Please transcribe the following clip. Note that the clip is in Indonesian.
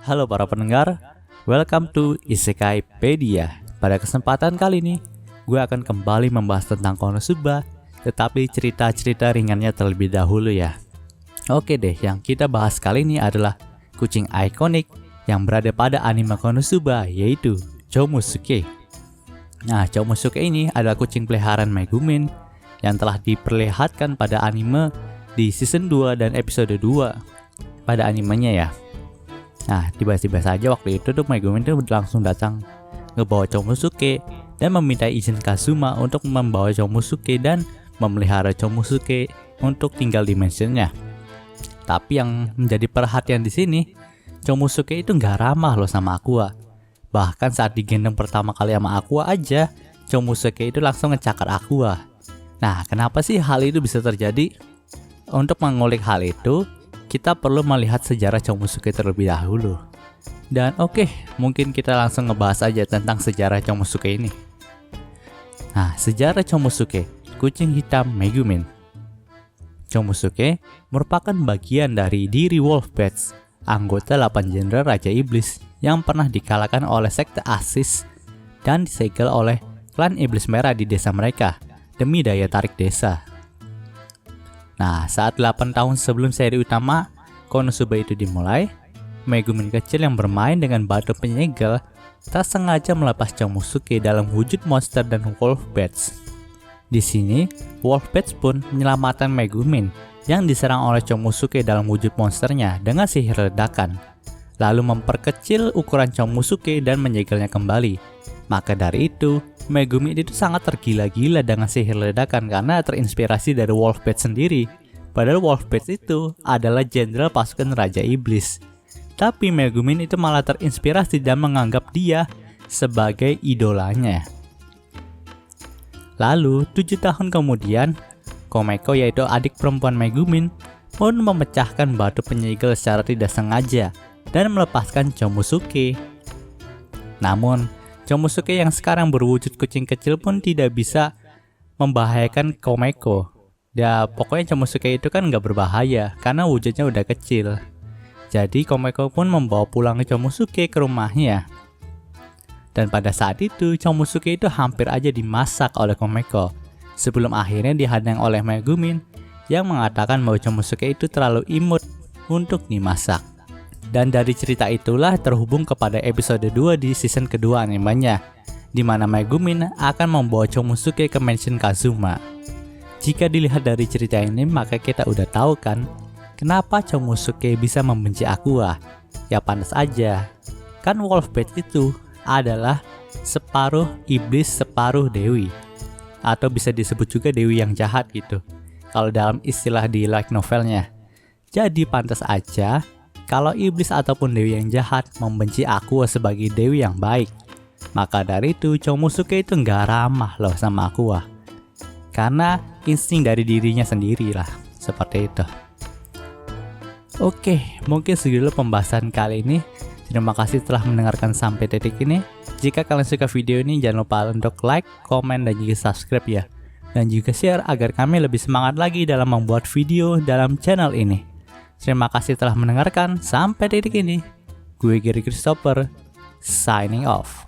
Halo para pendengar, welcome to Isekaipedia. Pada kesempatan kali ini, gue akan kembali membahas tentang Konosuba, tetapi cerita-cerita ringannya terlebih dahulu ya. Oke deh, yang kita bahas kali ini adalah kucing ikonik yang berada pada anime Konosuba, yaitu Chomusuke. Nah, Chomusuke ini adalah kucing peliharaan Megumin yang telah diperlihatkan pada anime di season 2 dan episode 2 pada animenya ya. Nah, tiba-tiba saja waktu itu tuh Megumin tuh langsung datang ngebawa Chomusuke dan meminta izin Kazuma untuk membawa Chomusuke dan memelihara Chomusuke untuk tinggal di mansionnya. Tapi yang menjadi perhatian di sini, Chomusuke itu nggak ramah loh sama Aqua. Bahkan saat digendong pertama kali sama Aqua aja, Chomusuke itu langsung ngecakar Aqua. Nah, kenapa sih hal itu bisa terjadi? Untuk mengulik hal itu, kita perlu melihat sejarah Chomusuke terlebih dahulu. Dan oke, mungkin kita langsung ngebahas aja tentang sejarah Chomusuke ini. Nah, sejarah Chomusuke, kucing hitam Megumin. Chomusuke merupakan bagian dari diri Wolfbats, anggota 8 jenderal Raja Iblis yang pernah dikalahkan oleh sekte Asis dan disegel oleh klan Iblis Merah di desa mereka demi daya tarik desa. Nah, saat 8 tahun sebelum seri utama Konosuba itu dimulai, Megumin kecil yang bermain dengan batu penyegel tak sengaja melepas Chomusuke dalam wujud monster dan Wolfbats. Di sini, Wolfbats pun menyelamatkan Megumin yang diserang oleh Chomusuke dalam wujud monsternya dengan sihir ledakan, lalu memperkecil ukuran Chomusuke dan menyegelnya kembali. Maka dari itu, Megumin itu sangat tergila-gila dengan sihir ledakan karena terinspirasi dari Wolfbats sendiri. Padahal Wolfbats itu adalah jenderal pasukan Raja Iblis. Tapi Megumin itu malah terinspirasi dan menganggap dia sebagai idolanya. Lalu, 7 tahun kemudian, Komeko yaitu adik perempuan Megumin pun memecahkan batu penyegel secara tidak sengaja dan melepaskan Chomusuke. Namun, Chomusuke yang sekarang berwujud kucing kecil pun tidak bisa membahayakan Komeko. Ya, pokoknya Chomusuke itu kan nggak berbahaya karena wujudnya udah kecil. Jadi Komeko pun membawa pulang Chomusuke ke rumahnya. Dan pada saat itu, Chomusuke itu hampir aja dimasak oleh Komeko, sebelum akhirnya dihadang oleh Megumin yang mengatakan bahwa Chomusuke itu terlalu imut untuk dimasak. Dan dari cerita itulah terhubung kepada episode 2 di season kedua animenya, di mana Megumin akan membawa Chomusuke ke mansion Kazuma. Jika dilihat dari cerita ini, maka kita udah tahu kan kenapa Chomusuke bisa membenci Aqua. Ya pantas aja, kan Wolfbats itu adalah separuh iblis separuh dewi, atau bisa disebut juga dewi yang jahat gitu kalau dalam istilah di light novelnya. Jadi pantas aja kalau iblis ataupun dewi yang jahat membenci Aqua sebagai dewi yang baik. Maka dari itu Chomusuke itu nggak ramah loh sama Aqua, karena insting dari dirinya sendiri lah, seperti itu. Oke, mungkin segitu pembahasan kali ini. Terima kasih telah mendengarkan sampai titik ini. Jika kalian suka video ini, jangan lupa untuk like, komen, dan juga subscribe ya. Dan juga share agar kami lebih semangat lagi dalam membuat video dalam channel ini. Terima kasih telah mendengarkan sampai titik ini. Gue Gary Christopher, signing off.